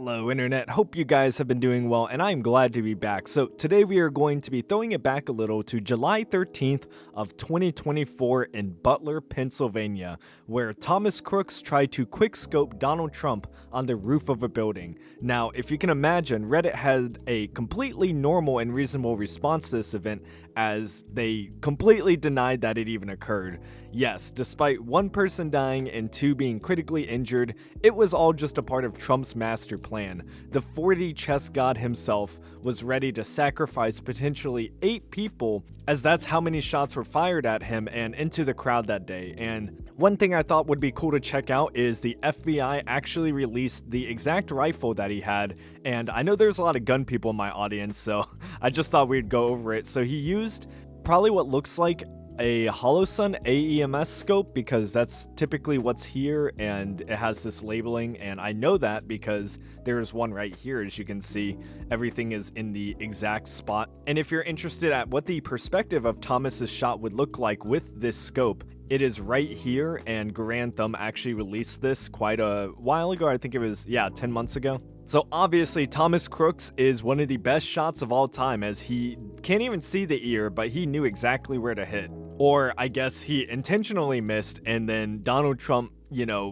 Hello internet, hope you guys have been doing well and I'm glad to be back. So today we are going to be throwing it back a little to July 13th of 2024 in Butler, Pennsylvania, where Thomas Crooks tried to quickscope Donald Trump on the roof of a building. Now, if you can imagine, Reddit had a completely normal and reasonable response to this event as they completely denied that it even occurred. Yes, despite one person dying and two being critically injured, it was all just a part of Trump's master plan. The 4D chess god himself was ready to sacrifice potentially 8 people, as that's how many shots were fired at him and into the crowd that day. And one thing I thought would be cool to check out is the FBI actually released the exact rifle that he had, and I know there's a lot of gun people in my audience, so I just thought we'd go over it. So he used probably what looks like a Holosun AEMS scope, because that's typically what's here and it has this labeling, and I know that because there's one right here. As you can see, everything is in the exact spot. And if you're interested at what the perspective of Thomas's shot would look like with this scope, it is right here, and Garand Thumb actually released this quite a while ago. I think it was 10 months ago. So obviously Thomas Crooks is one of the best shots of all time, as he can't even see the ear, but he knew exactly where to hit. Or I guess he intentionally missed, and then Donald Trump,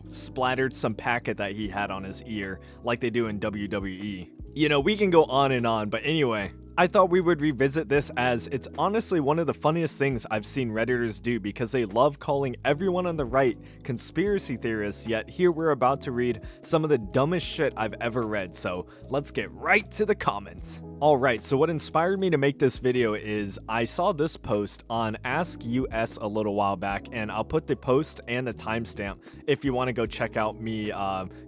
splattered some packet that he had on his ear like they do in WWE. We can go on and on, but anyway, I thought we would revisit this as it's honestly one of the funniest things I've seen Redditors do, because they love calling everyone on the right conspiracy theorists, yet here we're about to read some of the dumbest shit I've ever read, so let's get right to the comments. Alright, so what inspired me to make this video is I saw this post on Ask US a little while back, and I'll put the post and the timestamp if you want to go check out me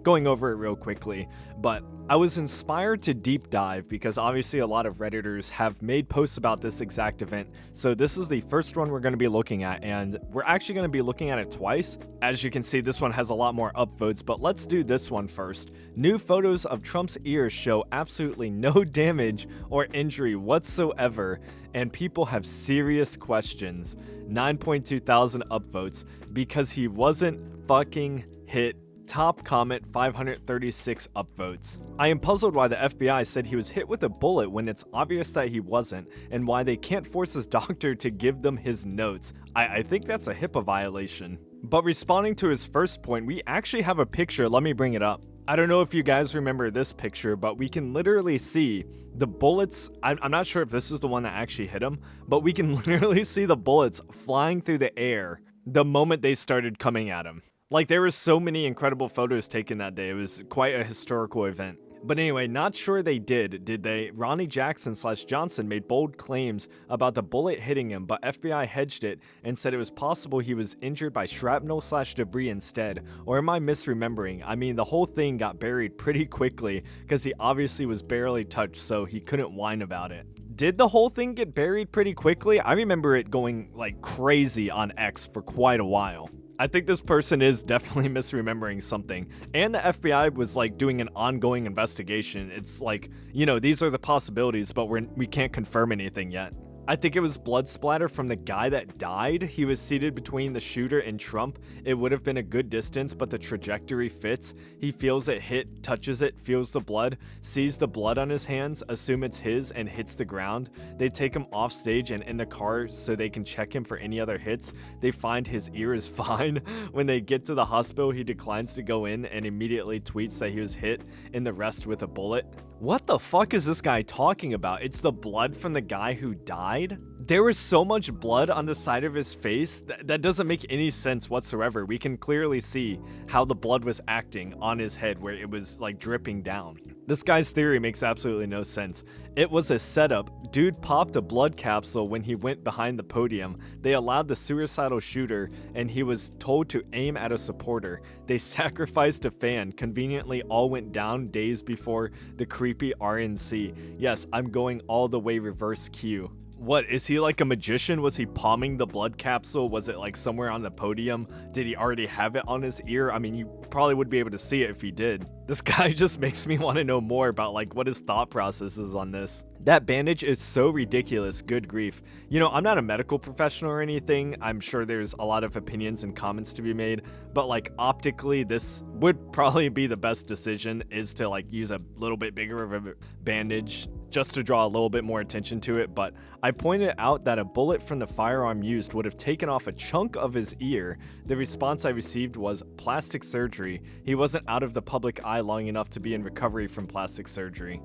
going over it real quickly. But I was inspired to deep dive because obviously a lot of Redditors have made posts about this exact event. So this is the first one we're going to be looking at, and we're actually going to be looking at it twice. As you can see, this one has a lot more upvotes, but let's do this one first. New photos of Trump's ears show absolutely no damage or injury whatsoever, and people have serious questions. 9.2 thousand upvotes because he wasn't fucking hit. Top comment, 536 upvotes. I am puzzled why the FBI said he was hit with a bullet when it's obvious that he wasn't, and why they can't force his doctor to give them his notes. I think that's a HIPAA violation. But responding to his first point, we actually have a picture. Let me bring it up. I don't know if you guys remember this picture, but we can literally see the bullets. I'm not sure if this is the one that actually hit him, but we can literally see the bullets flying through the air the moment they started coming at him. Like, there were so many incredible photos taken that day. It was quite a historical event. But anyway, not sure they did they? Ronnie Jackson / Johnson made bold claims about the bullet hitting him, but FBI hedged it and said it was possible he was injured by shrapnel / debris instead. Or am I misremembering? I mean, the whole thing got buried pretty quickly because he obviously was barely touched, so he couldn't whine about it. Did the whole thing get buried pretty quickly? I remember it going like crazy on X for quite a while. I think this person is definitely misremembering something. And the FBI was like doing an ongoing investigation. It's like, these are the possibilities, but we can't confirm anything yet. I think it was blood splatter from the guy that died. He was seated between the shooter and Trump. It would have been a good distance, but the trajectory fits. He feels it hit, touches it, feels the blood, sees the blood on his hands, assume it's his, and hits the ground. They take him off stage and in the car so they can check him for any other hits. They find his ear is fine. When they get to the hospital, he declines to go in and immediately tweets that he was hit in the rest with a bullet. What the fuck is this guy talking about? It's the blood from the guy who died? There was so much blood on the side of his face that doesn't make any sense whatsoever. We can clearly see how the blood was acting on his head, where it was like dripping down. This guy's theory makes absolutely no sense. It was a setup. Dude popped a blood capsule when he went behind the podium. They allowed the suicidal shooter, and he was told to aim at a supporter. They sacrificed a fan. Conveniently, all went down days before the creepy RNC. Yes, I'm going all the way reverse Q. What, is he like a magician? Was he palming the blood capsule? Was it like somewhere on the podium? Did he already have it on his ear? I mean, you probably would be able to see it if he did. This guy just makes me want to know more about like what his thought process is on this. That bandage is so ridiculous, good grief. You know, I'm not a medical professional or anything. I'm sure there's a lot of opinions and comments to be made, but like optically, this would probably be the best decision, is to like use a little bit bigger of a bandage just to draw a little bit more attention to it. But I pointed out that a bullet from the firearm used would have taken off a chunk of his ear. The response I received was plastic surgery. He wasn't out of the public eye long enough to be in recovery from plastic surgery.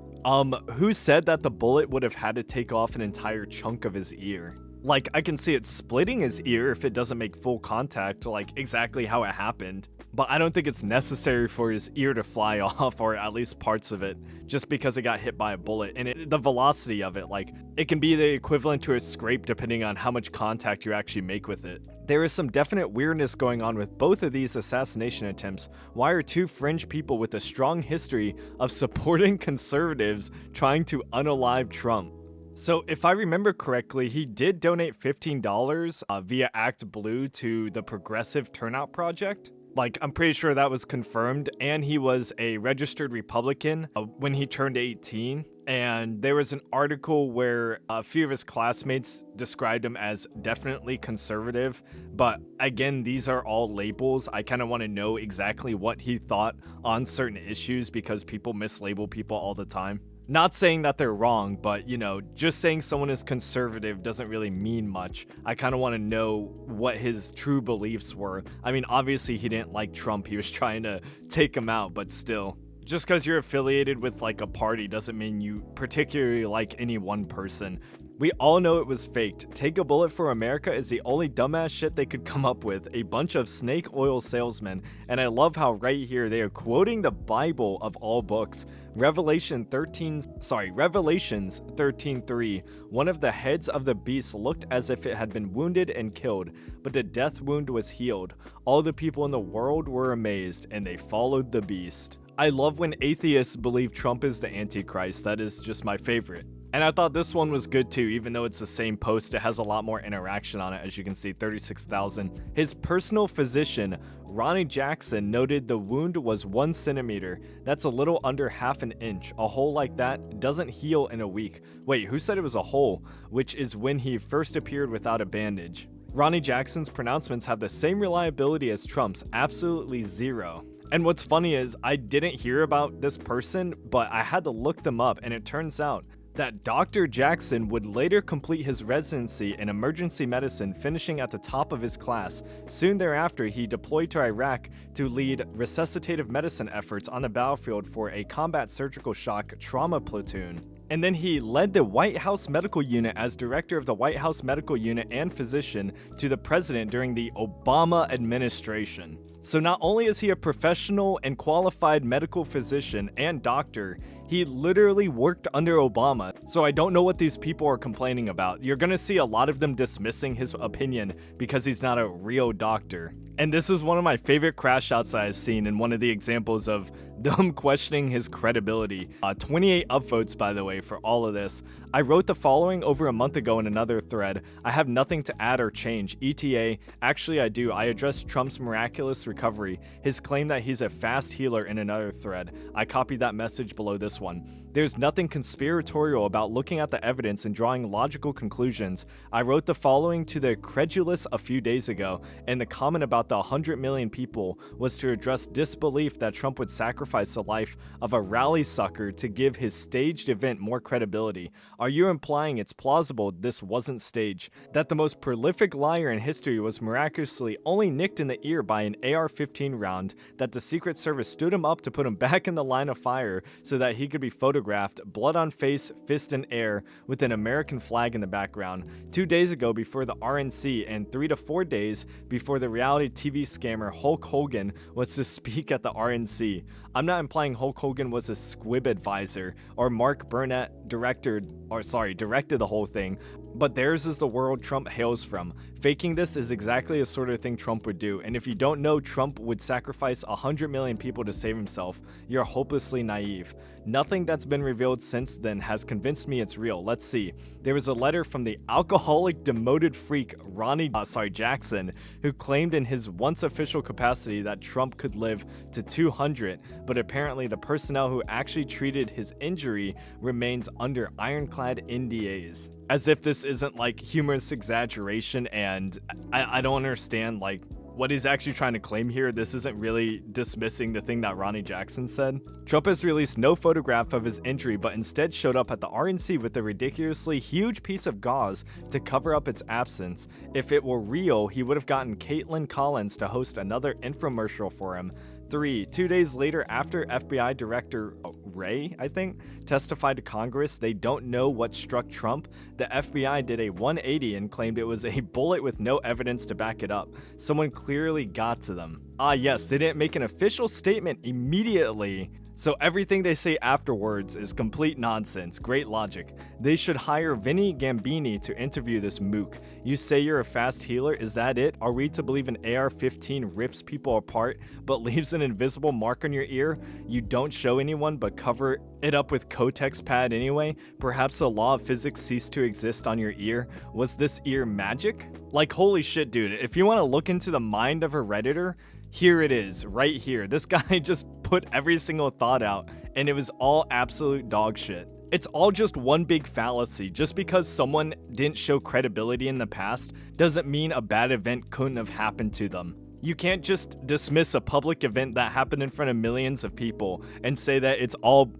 Who said that the bullet would have had to take off an entire chunk of his ear? Like, I can see it splitting his ear if it doesn't make full contact, like exactly how it happened. But I don't think it's necessary for his ear to fly off, or at least parts of it, just because it got hit by a bullet. And the velocity of it, like, it can be the equivalent to a scrape depending on how much contact you actually make with it. There is some definite weirdness going on with both of these assassination attempts. Why are two fringe people with a strong history of supporting conservatives trying to unalive Trump? So if I remember correctly, he did donate $15 via Act Blue to the Progressive Turnout Project. Like, I'm pretty sure that was confirmed, and he was a registered Republican when he turned 18. And there was an article where a few of his classmates described him as definitely conservative. But again, these are all labels. I kind of want to know exactly what he thought on certain issues, because people mislabel people all the time. Not saying that they're wrong, but, you know, just saying someone is conservative doesn't really mean much. I kind of want to know what his true beliefs were. I mean, obviously he didn't like Trump. He was trying to take him out, but still. Just because you're affiliated with like a party doesn't mean you particularly like any one person. We all know it was faked. Take a bullet for America is the only dumbass shit they could come up with. A bunch of snake oil salesmen. And I love how right here they are quoting the Bible of all books. Revelations 13:3. One of the heads of the beast looked as if it had been wounded and killed, but the death wound was healed. All the people in the world were amazed, and they followed the beast. I love when atheists believe Trump is the Antichrist. That is just my favorite. And I thought this one was good too, even though it's the same post. It has a lot more interaction on it, as you can see, 36,000. His personal physician, Ronnie Jackson, noted the wound was 1 centimeter. That's a little under half an inch. A hole like that doesn't heal in a week. Wait, who said it was a hole? Which is when he first appeared without a bandage. Ronnie Jackson's pronouncements have the same reliability as Trump's, absolutely zero. And what's funny is I didn't hear about this person, but I had to look them up, and it turns out that Dr. Jackson would later complete his residency in emergency medicine, finishing at the top of his class. Soon thereafter, he deployed to Iraq to lead resuscitative medicine efforts on the battlefield for a combat surgical shock trauma platoon. And then he led the White House Medical Unit as director of the White House Medical Unit and physician to the president during the Obama administration. So not only is he a professional and qualified medical physician and doctor, he literally worked under Obama. So I don't know what these people are complaining about. You're gonna see a lot of them dismissing his opinion because he's not a real doctor. And this is one of my favorite crash outs I've seen, and one of the examples of them questioning his credibility. 28 upvotes, by the way, for all of this. I wrote the following over a month ago in another thread. I have nothing to add or change. ETA, actually I do. I addressed Trump's miraculous recovery, his claim that he's a fast healer in another thread. I copied that message below this one. There's nothing conspiratorial about looking at the evidence and drawing logical conclusions. I wrote the following to the credulous a few days ago, and the comment about the 100 million people was to address disbelief that Trump would sacrifice the life of a rally sucker to give his staged event more credibility. Are you implying it's plausible this wasn't staged? That the most prolific liar in history was miraculously only nicked in the ear by an AR-15 round, that the Secret Service stood him up to put him back in the line of fire so that he could be photographed, blood on face, fist in air, with an American flag in the background, 2 days ago before the RNC, and 3 to 4 days before the reality TV scammer Hulk Hogan was to speak at the RNC. I'm not implying Hulk Hogan was a squib advisor, or Mark Burnett directed the whole thing. But theirs is the world Trump hails from. Faking this is exactly the sort of thing Trump would do, and if you don't know Trump would sacrifice 100 million people to save himself, you're hopelessly naive. Nothing that's been revealed since then has convinced me it's real. Let's see. There was a letter from the alcoholic demoted freak Ronnie Jackson, who claimed in his once official capacity that Trump could live to 200, but apparently the personnel who actually treated his injury remains under ironclad NDAs. As if this isn't like humorous exaggeration, and I don't understand like what he's actually trying to claim here. This isn't really dismissing the thing that Ronnie Jackson said. Trump has released no photograph of his injury, but instead showed up at the RNC with a ridiculously huge piece of gauze to cover up its absence. If it were real, he would have gotten Caitlin Collins to host another infomercial for him. 2 days later, after FBI Director Wray, I think, testified to Congress they don't know what struck Trump, the FBI did a 180 and claimed it was a bullet with no evidence to back it up. Someone clearly got to them. Yes, they didn't make an official statement immediately, so everything they say afterwards is complete nonsense. Great logic. They should hire Vinny Gambini to interview this mook. You say you're a fast healer, is that it? Are we to believe an AR-15 rips people apart but leaves an invisible mark on your ear? You don't show anyone but cover it up with Kotex pad anyway? Perhaps the law of physics ceased to exist on your ear? Was this ear magic? Like, holy shit, dude, if you want to look into the mind of a Redditor, here it is, right here. This guy just put every single thought out, and it was all absolute dog shit. It's all just one big fallacy. Just because someone didn't show credibility in the past doesn't mean a bad event couldn't have happened to them. You can't just dismiss a public event that happened in front of millions of people and say that it's all,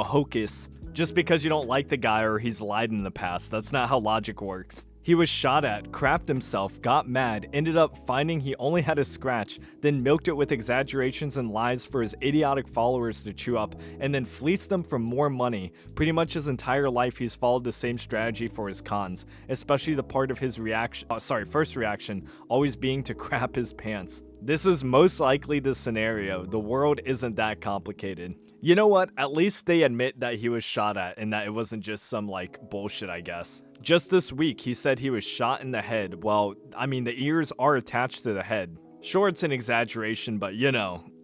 hocus just because you don't like the guy or he's lied in the past. That's not how logic works. He was shot at, crapped himself, got mad, ended up finding he only had a scratch, then milked it with exaggerations and lies for his idiotic followers to chew up, and then fleeced them for more money. Pretty much his entire life he's followed the same strategy for his cons, especially the part of his first reaction always being to crap his pants. This is most likely the scenario. The world isn't that complicated. You know what? At least they admit that he was shot at and that it wasn't just some bullshit, I guess. Just this week, he said he was shot in the head. Well, the ears are attached to the head. Sure, it's an exaggeration, but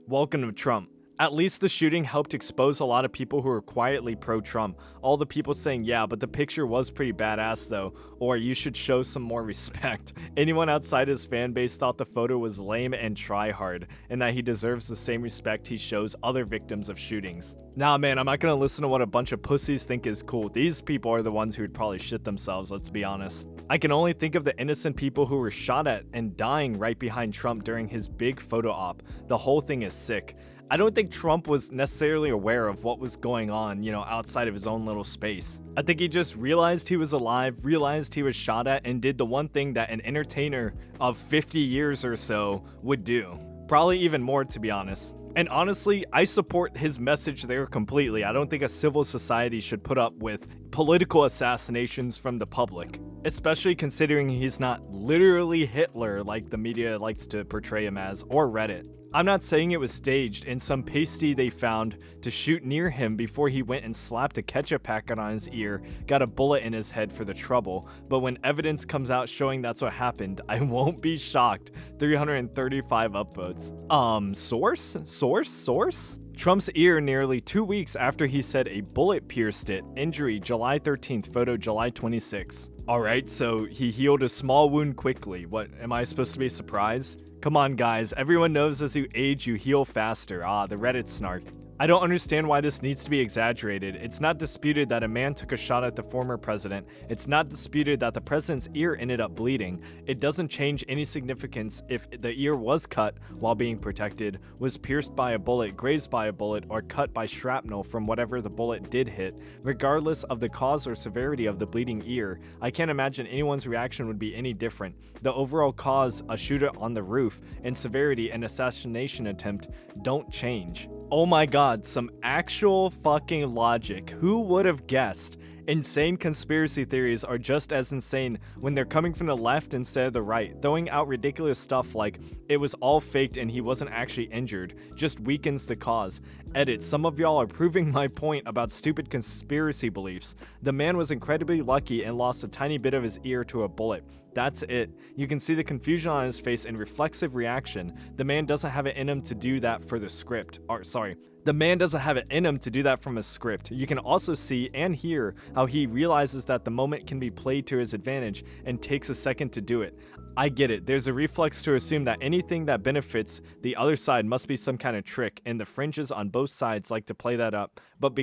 welcome to Trump. At least the shooting helped expose a lot of people who were quietly pro-Trump. All the people saying, yeah, but the picture was pretty badass though, or you should show some more respect. Anyone outside his fan base thought the photo was lame and try-hard, and that he deserves the same respect he shows other victims of shootings. Nah, man, I'm not gonna listen to what a bunch of pussies think is cool. These people are the ones who would probably shit themselves, let's be honest. I can only think of the innocent people who were shot at and dying right behind Trump during his big photo op. The whole thing is sick. I don't think Trump was necessarily aware of what was going on, outside of his own little space. I think he just realized he was alive, realized he was shot at, and did the one thing that an entertainer of 50 years or so would do. Probably even more, to be honest. And honestly, I support his message there completely. I don't think a civil society should put up with political assassinations from the public, especially considering he's not literally Hitler like the media likes to portray him as, or Reddit. I'm not saying it was staged and some pasty they found to shoot near him before he went and slapped a ketchup packet on his ear, got a bullet in his head for the trouble, but when evidence comes out showing that's what happened, I won't be shocked. 335 upvotes. Source? Trump's ear nearly 2 weeks after he said a bullet pierced it. Injury July 13th, photo July 26th. Alright, so he healed a small wound quickly. What, am I supposed to be surprised? Come on guys, everyone knows as you age you heal faster. The Reddit snark. I don't understand why this needs to be exaggerated. It's not disputed that a man took a shot at the former president. It's not disputed that the president's ear ended up bleeding. It doesn't change any significance if the ear was cut while being protected, was pierced by a bullet, grazed by a bullet, or cut by shrapnel from whatever the bullet did hit. Regardless of the cause or severity of the bleeding ear, I can't imagine anyone's reaction would be any different. The overall cause, a shooter on the roof, and severity, an assassination attempt, don't change. Oh my god, some actual fucking logic. Who would have guessed? Insane conspiracy theories are just as insane when they're coming from the left instead of the right. Throwing out ridiculous stuff like it was all faked and he wasn't actually injured just weakens the cause. Edit, some of y'all are proving my point about stupid conspiracy beliefs. The man was incredibly lucky and lost a tiny bit of his ear to a bullet. That's it. You can see the confusion on his face and reflexive reaction. The man doesn't have it in him to do that for the script. The man doesn't have it in him to do that from a script. You can also see and hear how he realizes that the moment can be played to his advantage and takes a second to do it. I get it. There's a reflex to assume that anything that benefits the other side must be some kind of trick, and the fringes on both sides like to play that up. But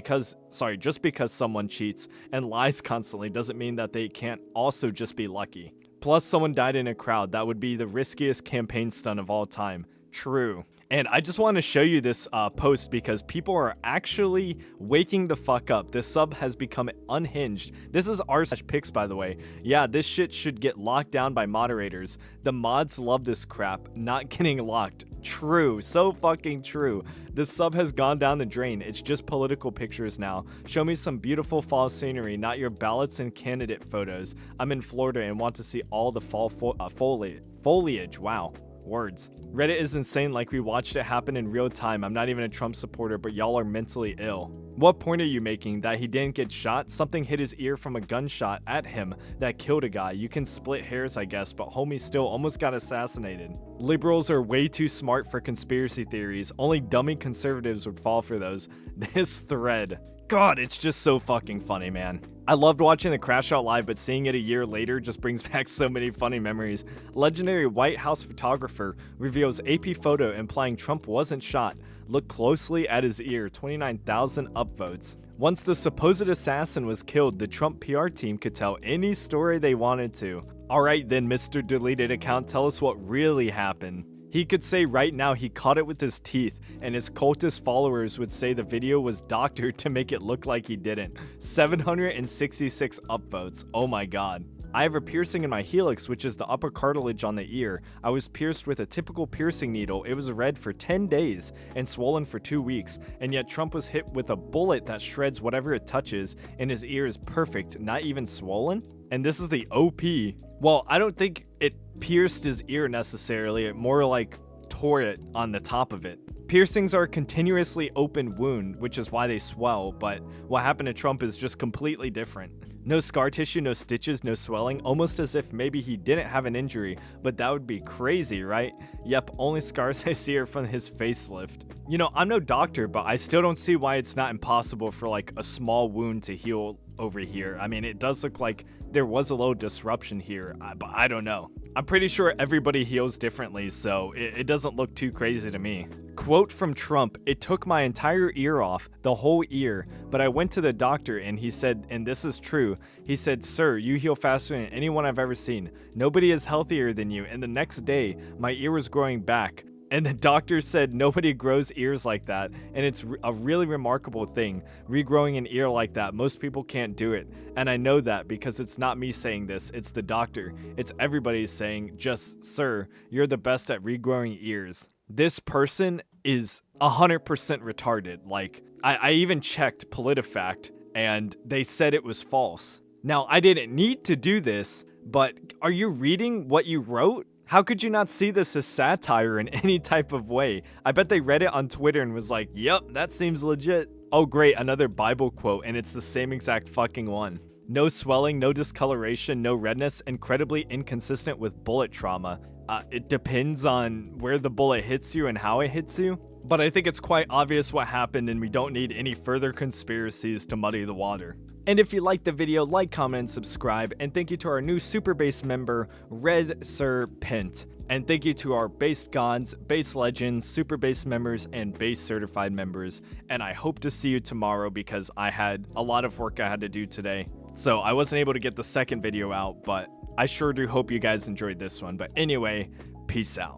just because someone cheats and lies constantly doesn't mean that they can't also just be lucky. Plus, someone died in a crowd. That would be the riskiest campaign stunt of all time. True. And I just want to show you this post because people are actually waking the fuck up. This sub has become unhinged. This is r/pics, by the way. Yeah, this shit should get locked down by moderators. The mods love this crap. Not getting locked. True. So fucking true. This sub has gone down the drain. It's just political pictures now. Show me some beautiful fall scenery, not your ballots and candidate photos. I'm in Florida and want to see all the fall foliage. Wow. Words. Reddit is insane, like we watched it happen in real time. I'm not even a Trump supporter, but y'all are mentally ill. What point are you making? That he didn't get shot? Something hit his ear from a gunshot at him that killed a guy. You can split hairs, I guess, but homie still almost got assassinated. Liberals are way too smart for conspiracy theories. Only dummy conservatives would fall for those. This thread. God, it's just so fucking funny, man. I loved watching the crash out live, but seeing it a year later just brings back so many funny memories. Legendary White House photographer reveals AP photo implying Trump wasn't shot. Look closely at his ear, 29,000 upvotes. Once the supposed assassin was killed, the Trump PR team could tell any story they wanted to. Alright then, Mr. Deleted Account, tell us what really happened. He could say right now he caught it with his teeth, and his cultist followers would say the video was doctored to make it look like he didn't. 766 upvotes. Oh my god. I have a piercing in my helix, which is the upper cartilage on the ear. I was pierced with a typical piercing needle. It was red for 10 days and swollen for 2 weeks, and yet Trump was hit with a bullet that shreds whatever it touches, and his ear is perfect, not even swollen? And this is the OP. Well, I don't think it pierced his ear necessarily, it more like tore it on the top of it. Piercings are a continuously open wound, which is why they swell, but what happened to Trump is just completely different. No scar tissue, no stitches, no swelling, almost as if maybe he didn't have an injury, but that would be crazy, right? Yep, only scars I see are from his facelift. You know, I'm no doctor, but I still don't see why it's not impossible for like a small wound to heal over here. I mean, it does look like there was a little disruption here, but I don't know. I'm pretty sure everybody heals differently, so it doesn't look too crazy to me. Quote from Trump, "It took my entire ear off, the whole ear, but I went to the doctor and he said, and this is true, he said, 'Sir, you heal faster than anyone I've ever seen. Nobody is healthier than you.' And the next day, my ear was growing back. And the doctor said nobody grows ears like that, and it's a really remarkable thing, regrowing an ear like that. Most people can't do it, and I know that because it's not me saying this, it's the doctor. It's everybody saying, just, sir, you're the best at regrowing ears." This person is 100% retarded. Like, I even checked PolitiFact, and they said it was false. Now, I didn't need to do this, but are you reading what you wrote? How could you not see this as satire in any type of way? I bet they read it on Twitter and was like, yep, that seems legit. Oh great, another Bible quote, and it's the same exact fucking one. No swelling, no discoloration, no redness, incredibly inconsistent with bullet trauma. It depends on where the bullet hits you and how it hits you. But I think it's quite obvious what happened and we don't need any further conspiracies to muddy the water. And if you liked the video, like, comment, and subscribe. And thank you to our new Super Base member, Red Sir Pent. And thank you to our Base Gods, Base Legends, Super Base members, and Base Certified members. And I hope to see you tomorrow because I had a lot of work I had to do today. So I wasn't able to get the second video out, but I sure do hope you guys enjoyed this one. But anyway, peace out.